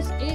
SA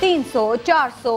300, 400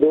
2,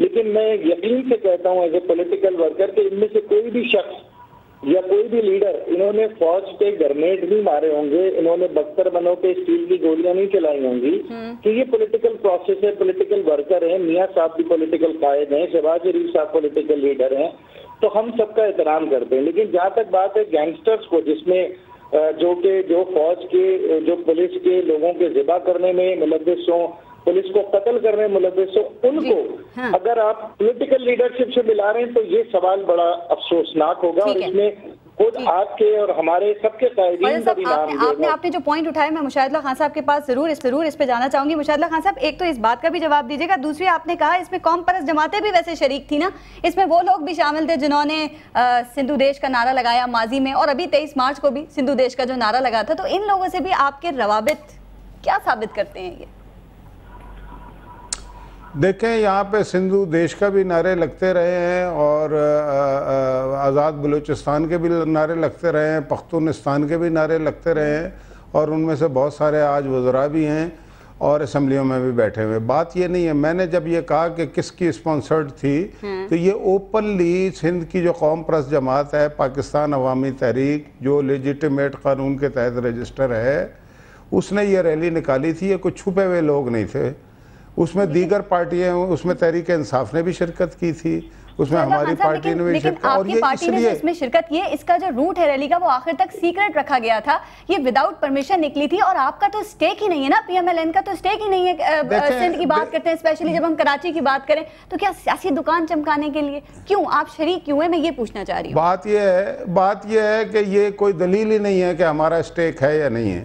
لیکن میں یقین سے کہتا ہوں ایز اے پولیٹیکل ورکر کہ ان میں سے کوئی بھی شخص یا کوئی بھی لیڈر انہوں نے فوج پہ گرنیڈ نہیں مارے ہوں گے, انہوں نے بختر بنوں پہ اسٹیل کی گولیاں نہیں چلائی ہوں گی, کہ یہ پولیٹیکل پروسیس ہے, پولیٹیکل ورکر ہیں, میاں صاحب بھی پولیٹیکل قائد ہیں, شہباز شریف صاحب پولیٹیکل لیڈر ہیں, تو ہم سب کا احترام کرتے ہیں. لیکن جہاں تک بات ہے گینگسٹرز کو, جس میں جو فوج کے جو پولیس کے لوگوں کے ذبح کرنے میں ملوث ہوں, پولیس کو قتل کرنے میں ملوث ہو, ان کو اگر آپ پولیٹیکل لیڈرشپ سے ملا رہے ہیں تو یہ سوال بڑا افسوسناک ہوگا, اور اس میں خود آپ کے اور ہمارے سب کے قائدین کا بھی نام. آپ نے جو پوائنٹ اٹھایا میں مشاہد اللہ خان صاحب کے پاس ضرور اس پہ جانا چاہوں گی. مشاہد اللہ خان صاحب, ایک تو اس بات کا بھی جواب دیجیے گا, دوسری آپ نے کہا اس میں قوم پرست جماعتیں بھی ویسے شریک تھی نا, اس میں وہ لوگ بھی شامل تھے جنہوں نے سندھو دیش کا نعرہ لگایا ماضی میں, اور ابھی 23 مارچ کو بھی سندھو دیش کا جو نعرہ لگا تھا, تو ان لوگوں سے بھی آپ کے روابط کیا ثابت کرتے ہیں؟ یہ دیکھیں, یہاں پہ سندھو دیش کا بھی نعرے لگتے رہے ہیں, اور آزاد بلوچستان کے بھی نعرے لگتے رہے ہیں, پختونستان کے بھی نعرے لگتے رہے ہیں, اور ان میں سے بہت سارے آج وزراء بھی ہیں اور اسمبلیوں میں بھی بیٹھے ہوئے. بات یہ نہیں ہے, میں نے جب یہ کہا کہ کس کی اسپانسرڈ تھی, تو یہ اوپنلی سندھ کی جو قوم پرست جماعت ہے, پاکستان عوامی تحریک, جو لیجیٹیمیٹ قانون کے تحت رجسٹر ہے, اس نے یہ ریلی نکالی تھی. یہ کوئی چھپے ہوئے لوگ نہیں تھے, اس میں دیگر پارٹیاں, اس میں تحریک انصاف نے بھی شرکت کی تھی, اس میں ہماری پارٹی نے بھی شرکت. اور یہ پارٹی نے اس میں شرکت کی ہے, اس کا جو روٹ ہے ریلی کا وہ آخر تک سیکرٹ رکھا گیا تھا, یہ وداؤٹ پرمیشن نکلی تھی, اور آپ کا تو سٹیک ہی نہیں ہے نا, پی ایم ایل این کا تو سٹیک ہی نہیں ہے. سندھ کی بات کرتے ہیں, اسپیشلی جب ہم کراچی کی بات کریں, تو کیا سیاسی دکان چمکانے کے لیے کیوں آپ شریک کیوں ہیں, میں یہ پوچھنا چاہ رہی ہوں. بات یہ ہے کہ یہ کوئی دلیل ہی نہیں ہے کہ ہمارا سٹیک ہے یا نہیں ہے.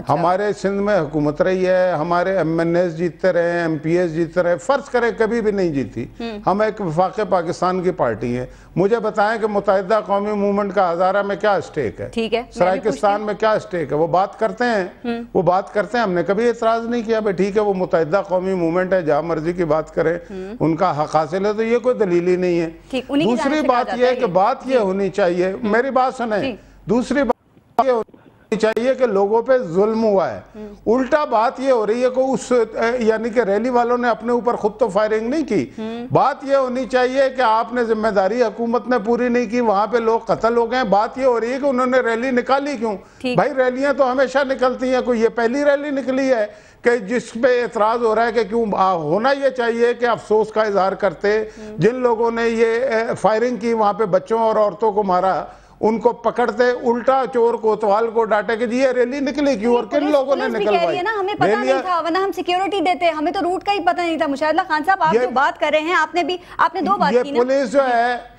ہمارے سندھ میں حکومت رہی ہے, ہمارے ایم این ایس جیتتے رہے ہیں, ایم پی ایس جیتتے رہے, فرض کریں کبھی بھی نہیں جیتی, ہم ایک وفاق پاکستان کی پارٹی ہیں. مجھے بتائیں کہ متحدہ قومی موومنٹ کا ہزارہ میں کیا سٹیک ہے, سرائکستان میں کیا سٹیک ہے, وہ بات کرتے ہیں, ہم نے کبھی اعتراض نہیں کیا. بھائی ٹھیک ہے, وہ متحدہ قومی موومنٹ ہے, جہاں مرضی کی بات کریں, ان کا حق حاصل ہے, تو یہ کوئی دلیل ہی نہیں ہے. دوسری بات یہ ہے کہ بات یہ ہونی چاہیے, میری بات سنیں, دوسری بات یہ ہونی چاہیے کہ لوگوں پہ ظلم ہوا ہے. الٹا بات یہ ہو رہی ہے کہ یعنی کہ ریلی والوں نے اپنے اوپر خود تو فائرنگ نہیں کی. بات یہ ہونی چاہیے کہ آپ نے ذمہ داری حکومت نے پوری نہیں کی, وہاں پہ لوگ قتل ہو گئے. بات یہ ہو رہی ہے کہ انہوں نے ریلی نکالی کیوں. بھائی ریلیاں تو ہمیشہ نکلتی ہیں, کوئی یہ پہلی ریلی نکلی ہے کہ جس پہ اعتراض ہو رہا ہے کہ کیوں. ہونا یہ چاہیے کہ افسوس کا اظہار کرتے, جن لوگوں نے یہ فائرنگ کی, وہاں پہ بچوں اور عورتوں کو مارا, ان کو پکڑتے, الٹا چور کوتوال کو ڈانٹے کہ جی یہ ریلی نکلی کیوں, اور کن لوگوں نے نکلوائی. ہمیں پتہ نہیں تھا, ورنہ ہم سیکیورٹی دیتے, ہمیں تو روٹ کا ہی پتہ نہیں تھا. مشاہد اللہ خان صاحب, آپ جو بات کر رہے ہیں, آپ نے دو بات کی نا. یہ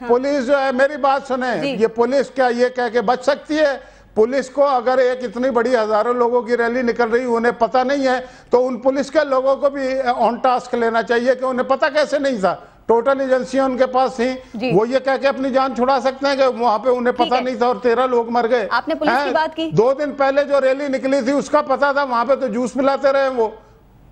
پولیس جو ہے, میری بات سنیں, یہ پولیس کیا یہ کہہ کے بچ سکتی ہے؟ پولیس کو اگر ایک اتنی بڑی ہزاروں لوگوں کی ریلی نکل رہی انہیں پتہ نہیں ہے, تو ان پولیس کے لوگوں کو بھی آن ٹاسک لینا چاہیے کہ انہیں پتہ کیسے نہیں تھا. ٹوٹل ایجنسیاں ان کے پاس تھیں, وہ یہ کہہ کے اپنی جان چھڑا سکتے ہیں کہ وہاں پہ انہیں پتہ نہیں تھا اور 13 لوگ مر گئے. آپ نے پولیس کی بات کی, 2 دن پہلے جو ریلی نکلی تھی اس کا پتہ تھا, وہاں پہ تو جوس ملاتے رہے وہ.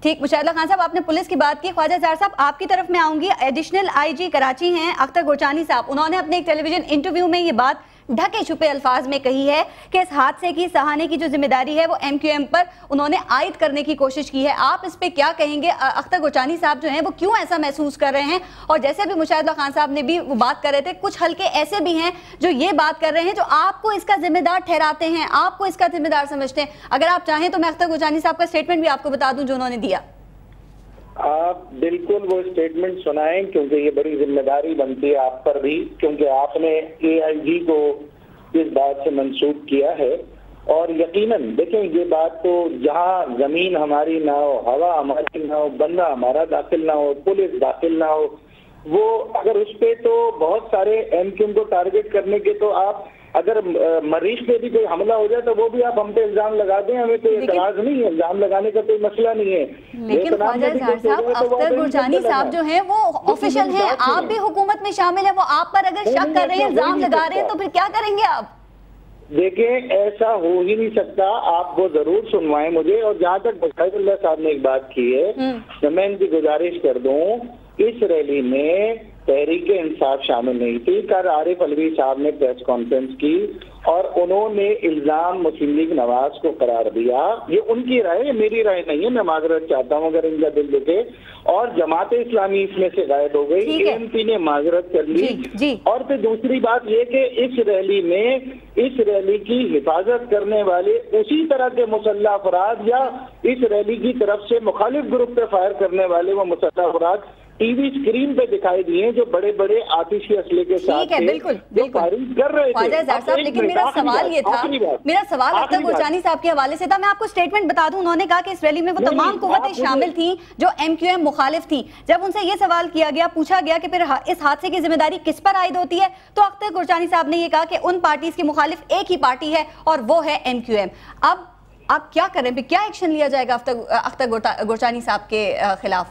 ٹھیک, مشاہد اللہ خان صاحب, آپ نے پولیس کی بات کی. خواجہ زہر صاحب, آپ کی طرف میں آؤں گی. ایڈیشنل آئی جی کراچی ہیں اختر گورچانی صاحب, انہوں نے اپنے ایک ٹیلی ویژن انٹرویو میں یہ بات ڈھکے چھپے الفاظ میں کہی ہے کہ اس حادثے کی سہانے کی جو ذمہ داری ہے وہ ایم کیو ایم پر انہوں نے عائد کرنے کی کوشش کی ہے. آپ اس پہ کیا کہیں گے؟ اختر گورچانی صاحب جو ہیں وہ کیوں ایسا محسوس کر رہے ہیں؟ اور جیسے بھی مشاہد اللہ خان صاحب نے بھی وہ بات کر رہے تھے, کچھ حلقے ایسے بھی ہیں جو یہ بات کر رہے ہیں, جو آپ کو اس کا ذمہ دار ٹھہراتے ہیں, آپ کو اس کا ذمہ دار سمجھتے ہیں. اگر آپ چاہیں تو میں اختر گورچانی صاحب کا اسٹیٹمنٹ بھی آپ کو بتا دوں جو انہوں نے دیا. آپ بالکل وہ اسٹیٹمنٹ سنائیں, کیونکہ یہ بڑی ذمہ داری بنتی ہے آپ پر بھی, کیونکہ آپ نے اے آئی جی کو اس بات سے منسوب کیا ہے. اور یقیناً دیکھیں, یہ بات تو جہاں زمین ہماری نہ ہو, ہوا ہماری نہ ہو, بندہ ہمارا داخل نہ ہو, پولیس داخل نہ ہو, وہ اگر اس پہ تو بہت سارے ایم کیو کو ٹارگٹ کرنے کے, تو آپ اگر مریض پہ بھی کوئی حملہ ہو جائے تو وہ بھی آپ ہم پہ الزام لگا دیں, ہمیں کوئی اعتراض نہیں ہے, الزام لگانے کا کوئی مسئلہ نہیں ہے. لیکن خواجہ زہر صاحب, اختر گورچانی صاحب جو ہیں وہ آفیشل ہیں, آپ بھی حکومت میں شامل ہیں, وہ آپ پر اگر شک کر رہے ہیں, الزام لگا رہے ہیں, تو پھر کیا کریں گے آپ؟ دیکھیں, ایسا ہو ہی نہیں سکتا. آپ وہ ضرور سنوائیں مجھے. اور جہاں تک مشاہد اللہ صاحب نے ایک بات کی ہے, میں ان کی گزارش کر دوں, اس ریلی میں تحریک انصاف شامل نہیں تھی. کل عارف علوی صاحب نے پریس کانفرنس کی اور انہوں نے الزام مسلم لیگ نواز کو قرار دیا. یہ ان کی رائے ہے, میری رائے نہیں ہے, میں معذرت چاہتا ہوں اگر ان کا دل دکھے. اور جماعت اسلامی اس میں سے غائب ہو گئی, ANP نے معذرت کر لی. اور پھر دوسری بات یہ کہ اس ریلی کی حفاظت کرنے والے اسی طرح کے مسلح افراد یا اس ریلی کی طرف سے مخالف گروپ پہ فائر کرنے والے وہ مسلح افراد ٹی وی اسکرین پہ دکھائی دیے جو بڑے بڑے آتشی اسلحے کے ساتھ فائرنگ کر رہے تھے. لیکن میرا سوال یہ تھا, میرا سوال اختر گرجانی صاحب کے حوالے سے تھا. میں آپ کو اسٹیٹمنٹ بتا دوں, انہوں نے کہا کہ اس ریلی میں وہ تمام قوتیں شامل تھیں جو MQM مخالف تھیں. جب ان سے یہ سوال کیا گیا, پوچھا گیا کہ پھر اس حادثے کی ذمہ داری کس پر عائد ہوتی ہے, تو اختر گرجانی صاحب نے یہ کہا کہ ان پارٹیز کے مخالف ایک ہی پارٹی ہے اور وہ ہے MQM. اب آپ کیا کریں, پھر کیا ایکشن لیا جائے گا اختر گرجانی صاحب کے خلاف؟